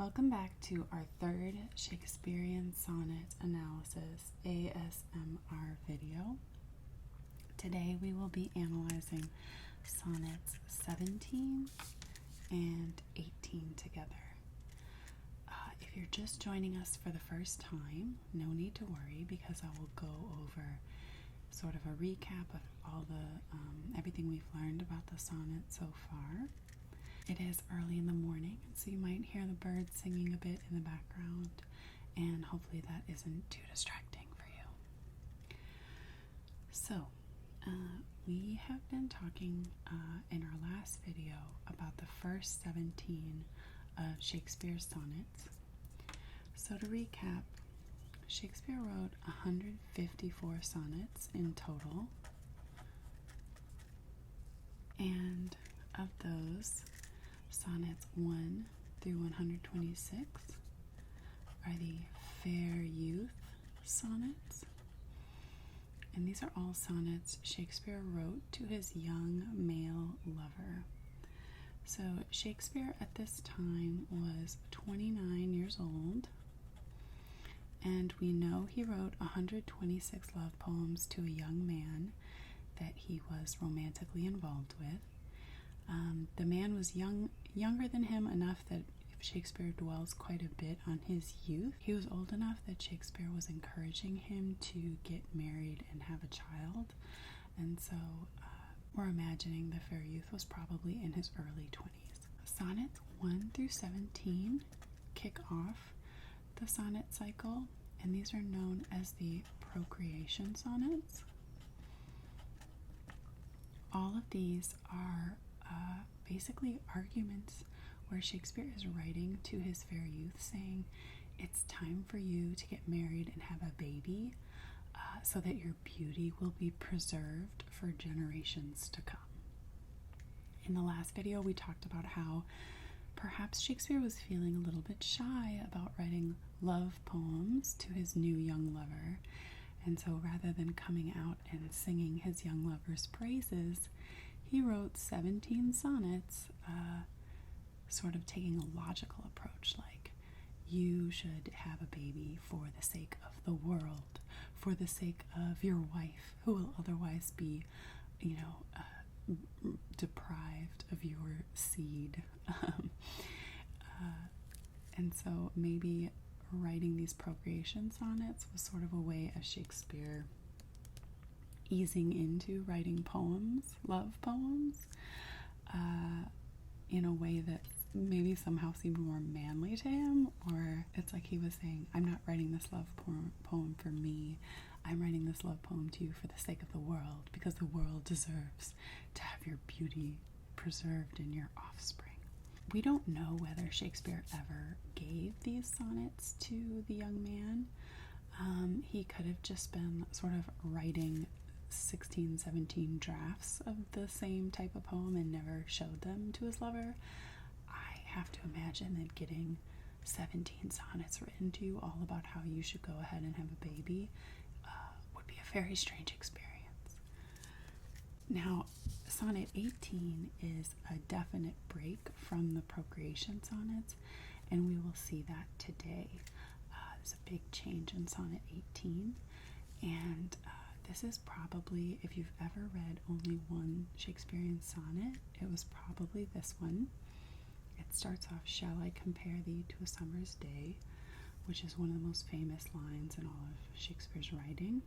Welcome back to our third Shakespearean sonnet analysis ASMR video. Today we will be analyzing sonnets 17 and 18 together. If you're just joining us for the first time, no need to worry because I will go over sort of a recap of all the everything we've learned about the sonnet so far. It is early in the morning, so you might hear the birds singing a bit in the background, and hopefully that isn't too distracting for you. So, we have been talking in our last video about the first 17 of Shakespeare's sonnets. So to recap, Shakespeare wrote 154 sonnets in total, and of those, sonnets 1 through 126 are the fair youth sonnets, and these are all sonnets Shakespeare wrote to his young male lover. So Shakespeare at this time was 29 years old, and we know he wrote 126 love poems to a young man that he was romantically involved with. The man was younger than him enough that Shakespeare dwells quite a bit on his youth. He was old enough that Shakespeare was encouraging him to get married and have a child, and so we're imagining the fair youth was probably in his early 20s. Sonnets 1 through 17 kick off the sonnet cycle, and these are known as the procreation sonnets. All of these are basically arguments where Shakespeare is writing to his fair youth saying it's time for you to get married and have a baby so that your beauty will be preserved for generations to come. In the last video we talked about how perhaps Shakespeare was feeling a little bit shy about writing love poems to his new young lover, and so rather than coming out and singing his young lover's praises, he wrote 17 sonnets, sort of taking a logical approach, like, you should have a baby for the sake of the world, for the sake of your wife, who will otherwise be, deprived of your seed. And so maybe writing these procreation sonnets was sort of a way of Shakespeare easing into writing poems, love poems, in a way that maybe somehow seemed more manly to him, or it's like he was saying, I'm not writing this love poem for me, I'm writing this love poem to you for the sake of the world, because the world deserves to have your beauty preserved in your offspring. We don't know whether Shakespeare ever gave these sonnets to the young man. He could have just been sort of writing 16, 17 drafts of the same type of poem and never showed them to his lover. I have to imagine that getting 17 sonnets written to you all about how you should go ahead and have a baby would be a very strange experience. Now, Sonnet 18 is a definite break from the procreation sonnets, and we will see that today. There's a big change in Sonnet 18, and this is probably, if you've ever read only one Shakespearean sonnet, it was probably this one. It starts off, "Shall I compare thee to a summer's day," which is one of the most famous lines in all of Shakespeare's writing.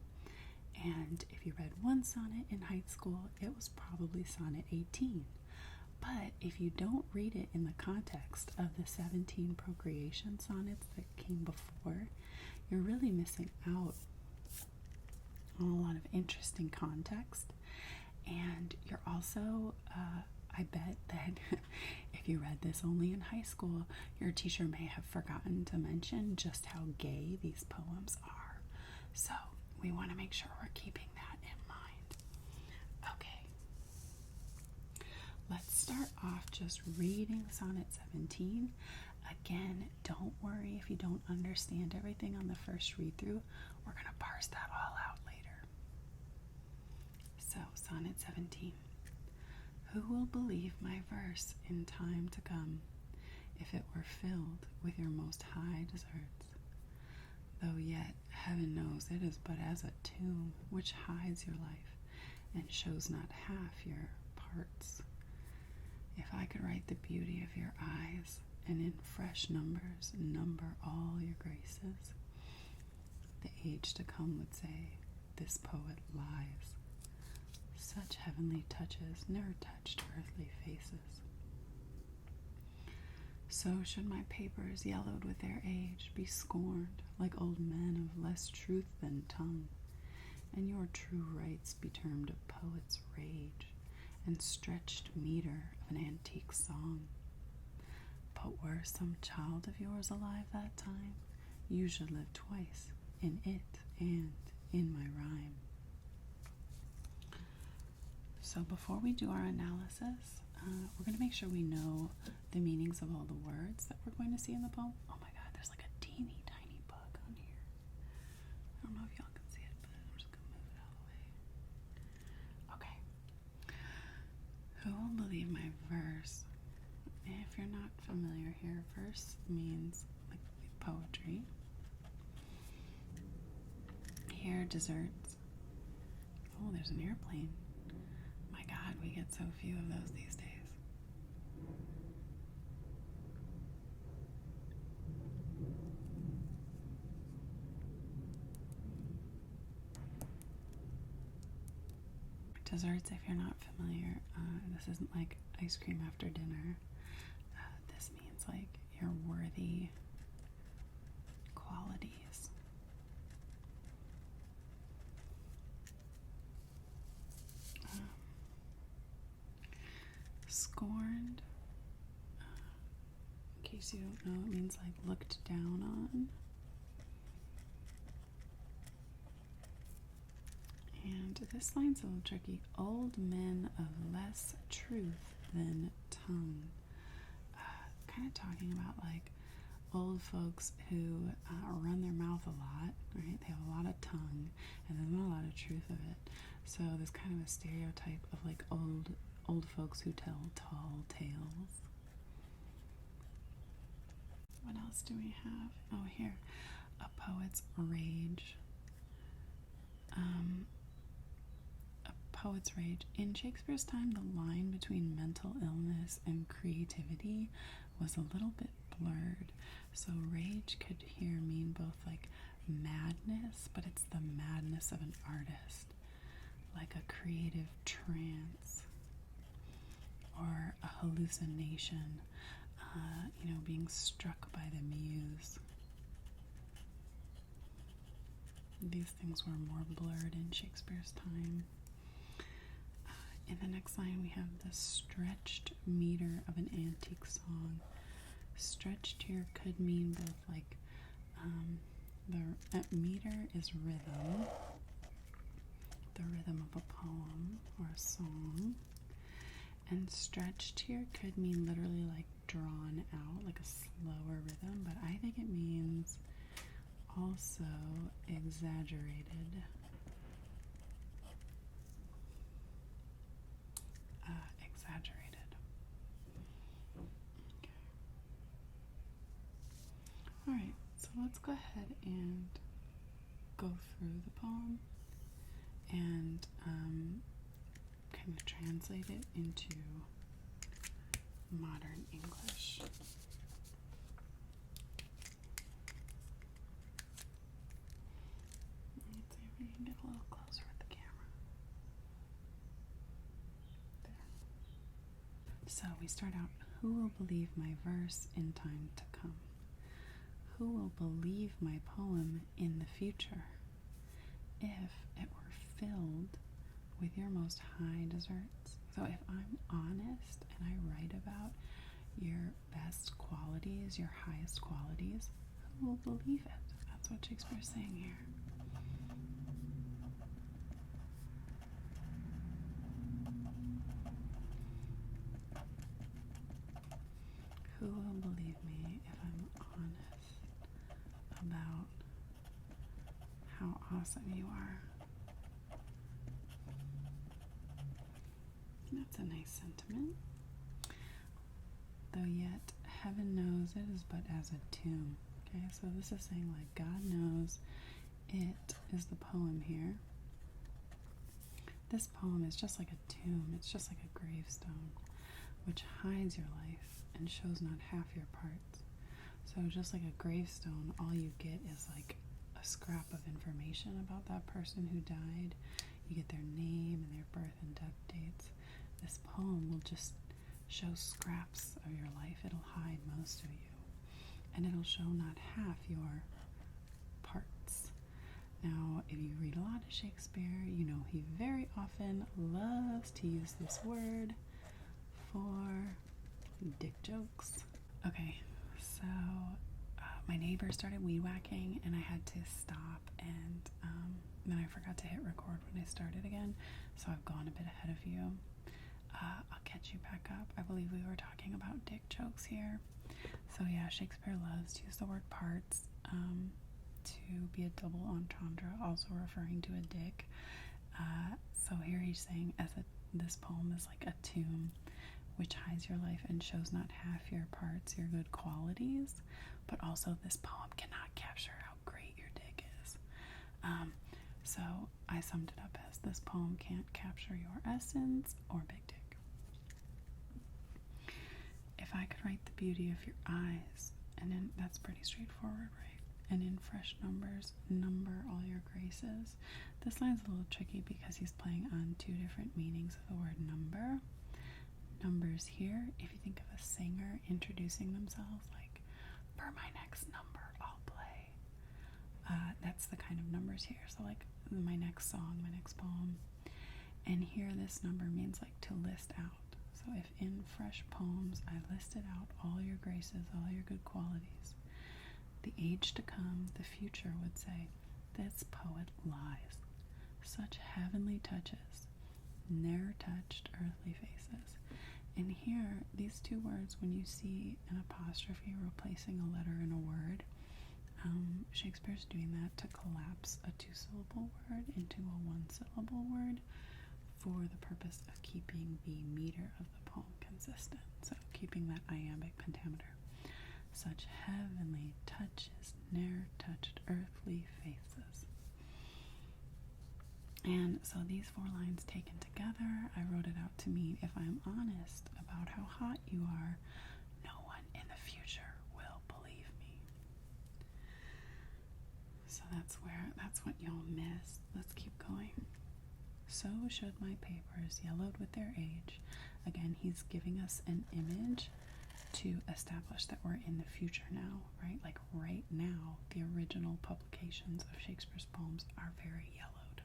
And if you read one sonnet in high school, it was probably Sonnet 18. But if you don't read it in the context of the 17 procreation sonnets that came before, you're really missing out on a lot of interesting context. And you're also, I bet that if you read this only in high school, your teacher may have forgotten to mention just how gay these poems are. So we want to make sure we're keeping that in mind. Okay, let's start off just reading Sonnet 17. Again, don't worry if you don't understand everything on the first read through. We're going to parse that all out later. So, Sonnet 17. Who will believe my verse in time to come? if it were filled with your most high deserts. Though yet heaven knows it is but as a tomb which hides your life and shows not half your parts. If I could write the beauty of your eyes, and in fresh numbers number all your graces, the age to come would say, this poet lies. Such heavenly touches never touched earthly faces. So should my papers, yellowed with their age, be scorned like old men of less truth than tongue, and your true rights be termed a poet's rage, and stretched meter of an antique song. But were some child of yours alive that time, you should live twice, in it and in my rhyme. So before we do our analysis, we're going to make sure we know the meanings of all the words that we're going to see in the poem. Oh my god, there's like a teeny tiny bug on here. I don't know if y'all can see it, but I'm just going to move it out of the way. Okay. Who will believe my verse? If you're not familiar here, verse means like poetry. Here, desserts. Oh, there's an airplane. My God, we get so few of those these days. Desserts, if you're not familiar, this isn't like ice cream after dinner. This means like your worthy qualities. Scorned, in case you don't know, it means like looked down on. And this line's a little tricky. Old men of less truth than tongue. Kind of talking about like old folks who run their mouth a lot, right? They have a lot of tongue, and there's not a lot of truth of it. So there's kind of a stereotype of like old folks who tell tall tales. What else do we have? Oh, here, a poet's rage. A poet's rage. In Shakespeare's time, the line between mental illness and creativity was a little bit blurred. So rage could here mean both like madness, but it's the madness of an artist, like a creative trance or a hallucination, being struck by the muse. These things were more blurred in Shakespeare's time. In the next line, we have the stretched meter of an antique song. Stretched here could mean both like the meter is rhythm, the rhythm of a poem or a song. And stretched here could mean literally like drawn out, like a slower rhythm, but I think it means also exaggerated. Exaggerated. Okay. Alright, so let's go ahead and go through the poem and kind of translate it into modern English. Let's see if we can get a little closer with the camera. There. So we start out, who will believe my verse in time to come? Who will believe my poem in the future? If it were filled with your most high deserts. So if I'm honest and I write about your best qualities, your highest qualities, who will believe it? That's what Shakespeare's saying here. Who will believe me if I'm honest about how awesome you are? That's a nice sentiment. Though yet heaven knows it is but as a tomb. Okay, so this is saying like God knows it is the poem here. This poem is just like a tomb. It's just like a gravestone, which hides your life and shows not half your parts. So just like a gravestone, all you get is like a scrap of information about that person who died. You get their name and their birth and death dates. This poem will just show scraps of your life. It'll hide most of you. And it'll show not half your parts. Now, if you read a lot of Shakespeare, you know he very often loves to use this word for dick jokes. Okay, so my neighbor started weed whacking and I had to stop, and then I forgot to hit record when I started again, so I've gone a bit ahead of you. I'll catch you back up. I believe we were talking about dick jokes here. So yeah, Shakespeare loves to use the word parts to be a double entendre, also referring to a dick. So here he's saying this poem is like a tomb which hides your life and shows not half your parts, your good qualities, but also this poem cannot capture how great your dick is. So I summed it up as this poem can't capture your essence or big dick. If I could write the beauty of your eyes, and then that's pretty straightforward, right? And in fresh numbers, number all your graces. This line's a little tricky because he's playing on two different meanings of the word number. Numbers here, if you think of a singer introducing themselves, like, for my next number, I'll play. That's the kind of numbers here. So like my next song, my next poem. And here this number means like to list out. So if in fresh poems I listed out all your graces, all your good qualities, the age to come, the future would say, this poet lies. Such heavenly touches, ne'er touched earthly faces. And here, these two words, when you see an apostrophe replacing a letter in a word, Shakespeare's doing that to collapse a two-syllable word into a one-syllable word for the purpose of keeping the meter of the poem consistent. So keeping that iambic pentameter. Such heavenly touches, ne'er touched earthly faces. And so these four lines taken together, I wrote it out to mean, if I'm honest about how hot you are, no one in the future will believe me. So that's what you'll miss. Let's keep going. So should my papers, yellowed with their age. Again, he's giving us an image to establish that we're in the future now, right? Like right now, the original publications of Shakespeare's poems are very yellowed.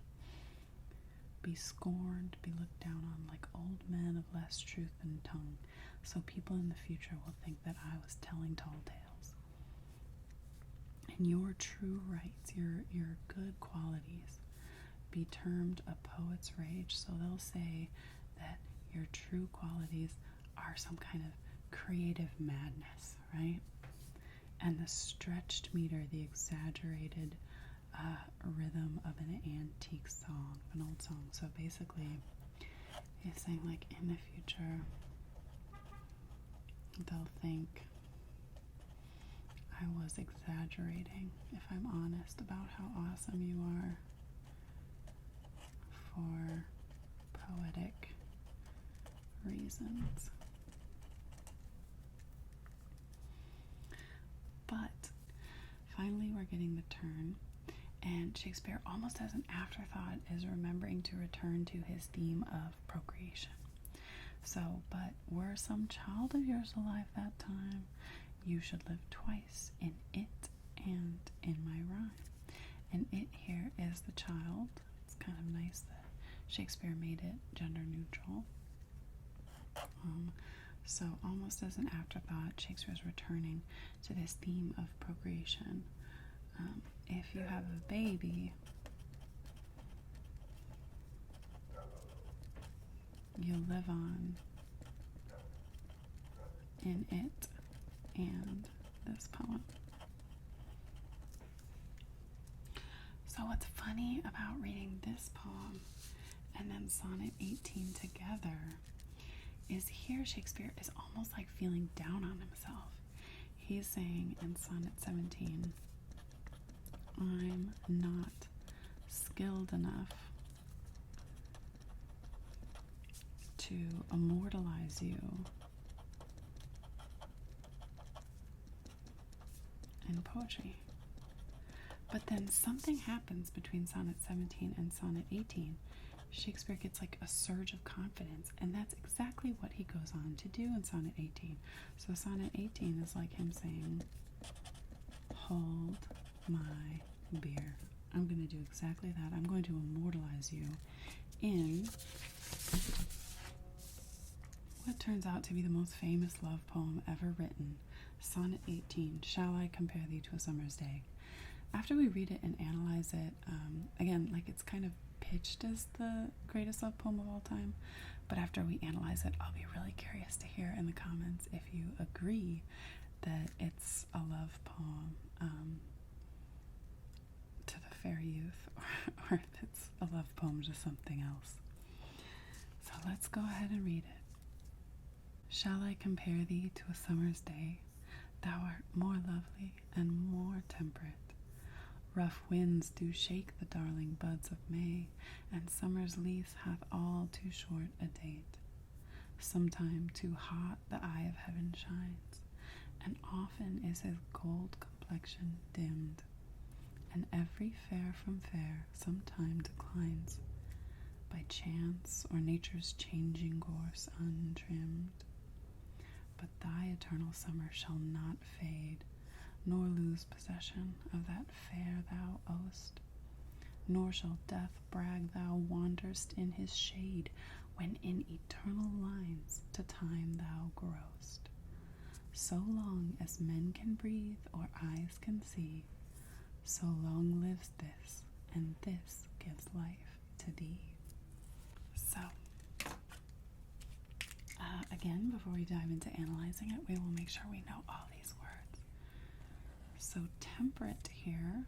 Be scorned, be looked down on like old men of less truth than tongue. So people in the future will think that I was telling tall tales. And your true rights, your good qualities, be termed a poet's rage. So they'll say that your true qualities are some kind of creative madness, right? And the stretched meter, the exaggerated rhythm of an antique song, an old song. So basically, he's saying like in the future, they'll think I was exaggerating, if I'm honest about how awesome you are for poetic reasons. But finally we're getting the turn, and Shakespeare, almost as an afterthought, is remembering to return to his theme of procreation. So, but were some child of yours alive that time, you should live twice, in it and in my rhyme. And it here is the child. It's kind of nice that Shakespeare made it gender neutral. So almost as an afterthought, Shakespeare's returning to this theme of procreation. If you have a baby, you'll live on in it and this poem. So what's funny about reading this poem and then Sonnet 18 together is here Shakespeare is almost like feeling down on himself. he's saying in Sonnet 17, I'm not skilled enough to immortalize you in poetry. But then something happens between Sonnet 17 and Sonnet 18. Shakespeare gets like a surge of confidence, and that's exactly what he goes on to do in Sonnet 18. So Sonnet 18 is like him saying, hold my beer. I'm going to do exactly that. I'm going to immortalize you in what turns out to be the most famous love poem ever written, Sonnet 18, Shall I Compare Thee to a Summer's Day? After we read it and analyze it, again, like it's kind of pitched as the greatest love poem of all time, but after we analyze it, I'll be really curious to hear in the comments if you agree that it's a love poem to the fair youth, or if it's a love poem to something else. So let's go ahead and read it. Shall I compare thee to a summer's day? Thou art more lovely and more temperate. Rough winds do shake the darling buds of May, and summer's lease hath all too short a date. Sometime too hot the eye of heaven shines, and often is his gold complexion dimmed, and every fair from fair sometime declines, by chance or nature's changing course untrimmed. But thy eternal summer shall not fade, nor lose possession of that fair thou owest, nor shall death brag thou wanderst in his shade, when in eternal lines to time thou growest. So long as men can breathe or eyes can see, so long lives this, and this gives life to thee. So, again, before we dive into analyzing it, we will make sure we know all these words. So temperate here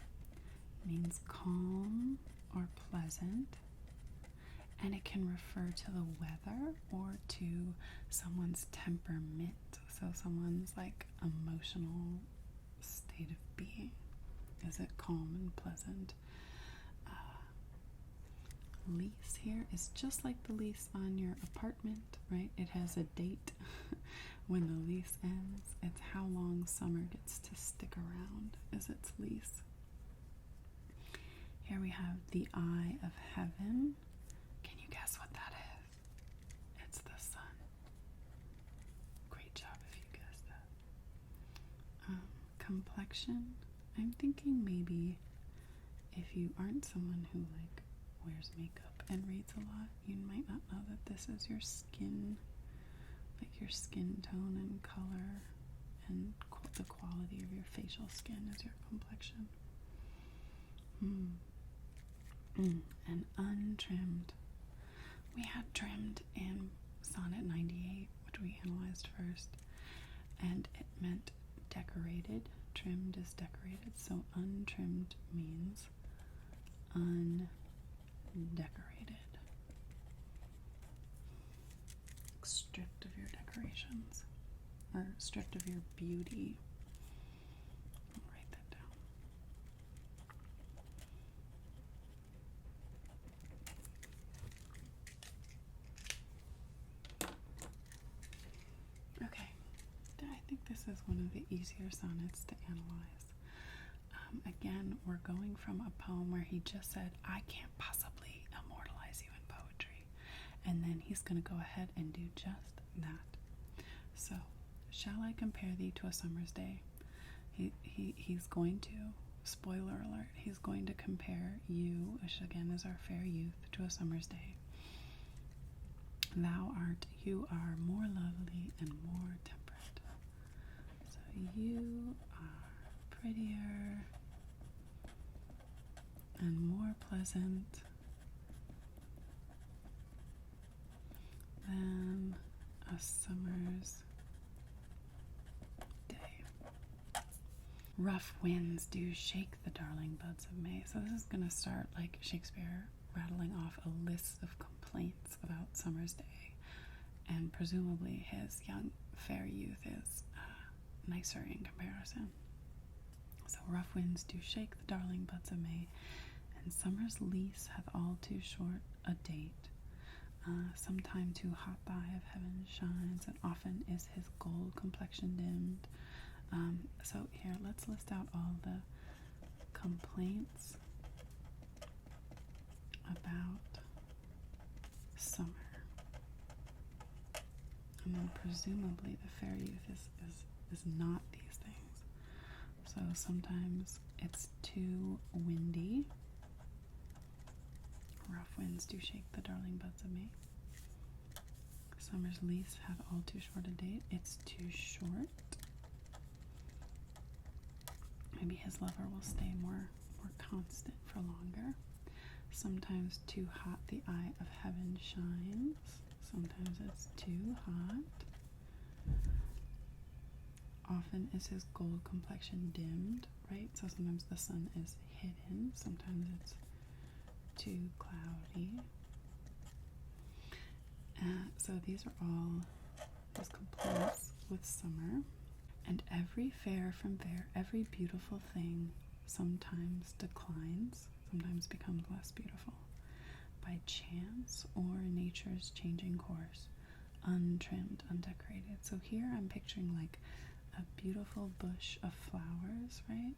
means calm or pleasant, and it can refer to the weather or to someone's temperament, so someone's like emotional state of being. Is it calm and pleasant? Lease here is just like the lease on your apartment, right? It has a date when the lease ends. It's how long summer gets to stick around is its lease. Here we have the eye of heaven. Can you guess what that is? It's the sun. Great job if you guessed that. Complexion. I'm thinking maybe if you aren't someone who like wears makeup and reads a lot, you might not know that this is your skin, like your skin tone and color, and the quality of your facial skin is your complexion. And untrimmed. We had trimmed in Sonnet 98, which we analyzed first, and it meant decorated. Trimmed is decorated, so untrimmed means undecorated. Stripped of your decorations, or stripped of your beauty. I'll write that down. Okay, I think this is one of the easier sonnets to analyze. Again, we're going from a poem where he just said, I can't possibly immortalize you in poetry. And then he's going to go ahead and do just that. So, shall I compare thee to a summer's day? He's going to, spoiler alert, he's going to compare you, which again is our fair youth, to a summer's day. You are more lovely and more temperate. So you are prettier and more pleasant than a summer's day. Rough winds do shake the darling buds of May. So this is going to start like Shakespeare rattling off a list of complaints about summer's day, and presumably his young fair youth is nicer in comparison. So rough winds do shake the darling buds of May, and summer's lease hath all too short a date. Sometime too hot the eye of heaven shines, and often is his gold complexion dimmed. So here, let's list out all the complaints about summer. And then presumably the fair youth is not these things. So sometimes it's too windy. Rough winds do shake the darling buds of May. Summer's lease hath all too short a date. It's too short. Maybe his lover will stay more constant for longer. Sometimes too hot the eye of heaven shines. Sometimes it's too hot. Often is his gold complexion dimmed, right? So sometimes the sun is hidden. Sometimes it's too cloudy. So these are all his complaints with summer. And every fair from fair, every beautiful thing sometimes declines, sometimes becomes less beautiful, by chance or nature's changing course, untrimmed, undecorated. So here I'm picturing like a beautiful bush of flowers, right?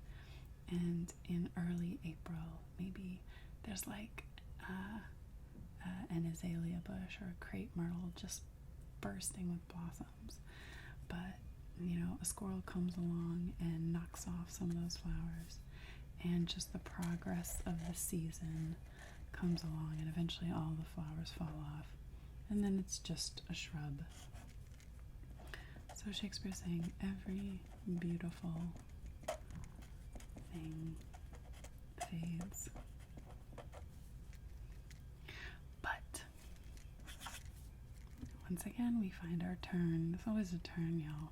And in early April, maybe there's like an azalea bush or a crepe myrtle just bursting with blossoms. But, you know, a squirrel comes along and knocks off some of those flowers, and just the progress of the season comes along, and eventually all the flowers fall off, and then it's just a shrub. So Shakespeare's saying every beautiful thing fades. But once again, we find our turn. There's always a turn, y'all.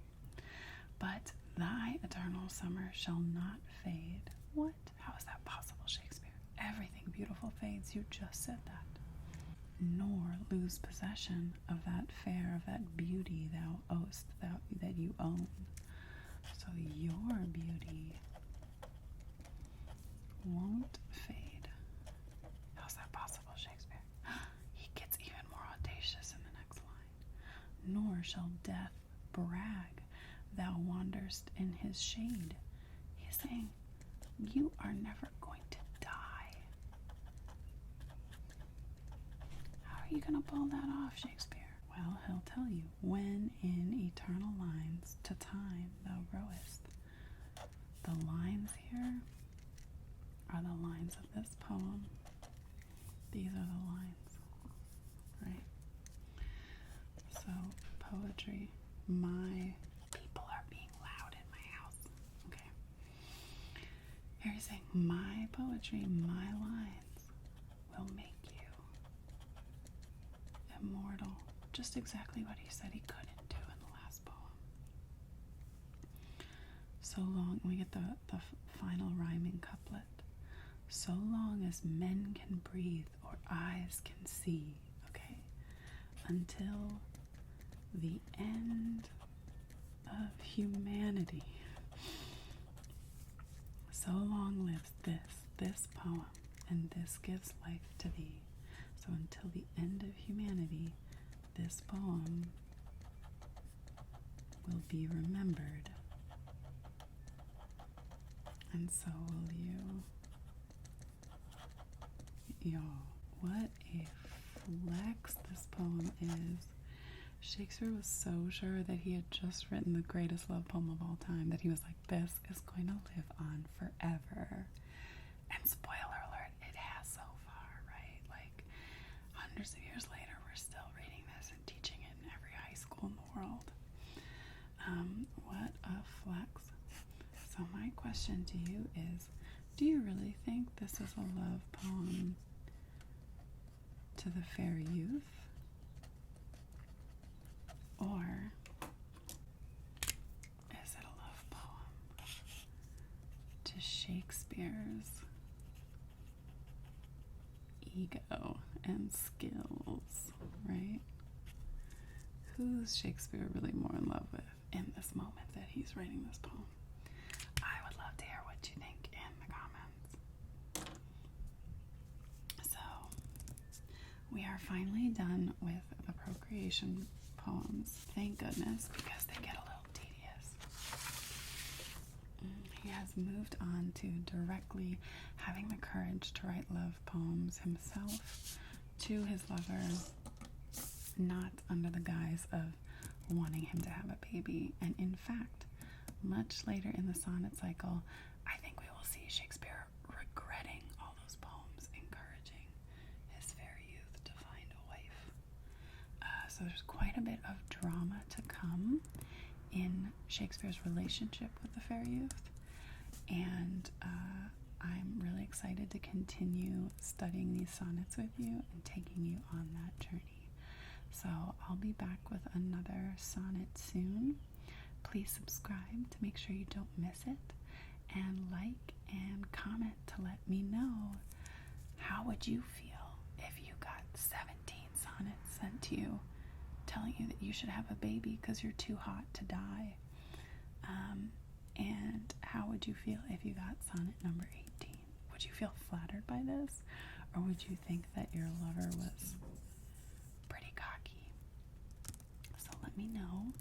But thy eternal summer shall not fade. What? How is that possible, Shakespeare? Everything beautiful fades. You just said that. Nor lose possession of that fair, of that beauty thou owest, that you own. So your beauty won't fade. How's that possible, Shakespeare? He gets even more audacious in the next line. Nor shall death brag, thou wanderest in his shade. He's saying, you are never going to die. How are you going to pull that off, Shakespeare? Well, he'll tell you, when in eternal lines to time thou growest. The lines here are the lines of this poem. These are the lines, right? So, poetry. My people are being loud in my house. Okay. Here he's saying, my poetry, my lines will make you immortal. Just exactly what he said he couldn't do in the last poem. So long, we get the final rhyming couplet. So long as men can breathe or eyes can see, okay, until the end of humanity. So long lives this poem, and this gives life to thee. So until the end of humanity, this poem will be remembered, and so will you. Y'all, what a flex this poem is. Shakespeare was so sure that he had just written the greatest love poem of all time that he was like, this is going to live on forever. And spoiler alert, it has so far, right? Like, hundreds of years later, we're still reading this and teaching it in every high school in the world. What a flex. So my question to you is, do you really think this is a love poem to the fair youth? Or is it a love poem to Shakespeare's ego and skills, right? Who's Shakespeare really more in love with? in this moment that he's writing this poem. I would love to hear what you think in the comments. So, we are finally done with the procreation poems. Thank goodness, because they get a little tedious. He has moved on to directly having the courage to write love poems himself to his lover, not under the guise of wanting him to have a baby. And in fact, much later in the sonnet cycle, I think we will see Shakespeare regretting all those poems, encouraging his fair youth to find a wife. So there's quite a bit of drama to come in Shakespeare's relationship with the fair youth, and I'm really excited to continue studying these sonnets with you and taking you on that journey. So I'll be back with another sonnet soon. Please subscribe to make sure you don't miss it, and like and comment to let me know, how would you feel if you got 17 sonnets sent to you telling you that you should have a baby because you're too hot to die? And how would you feel if you got sonnet number 18? Would you feel flattered by this, or would you think that your lover was pretty cocky? So let me know.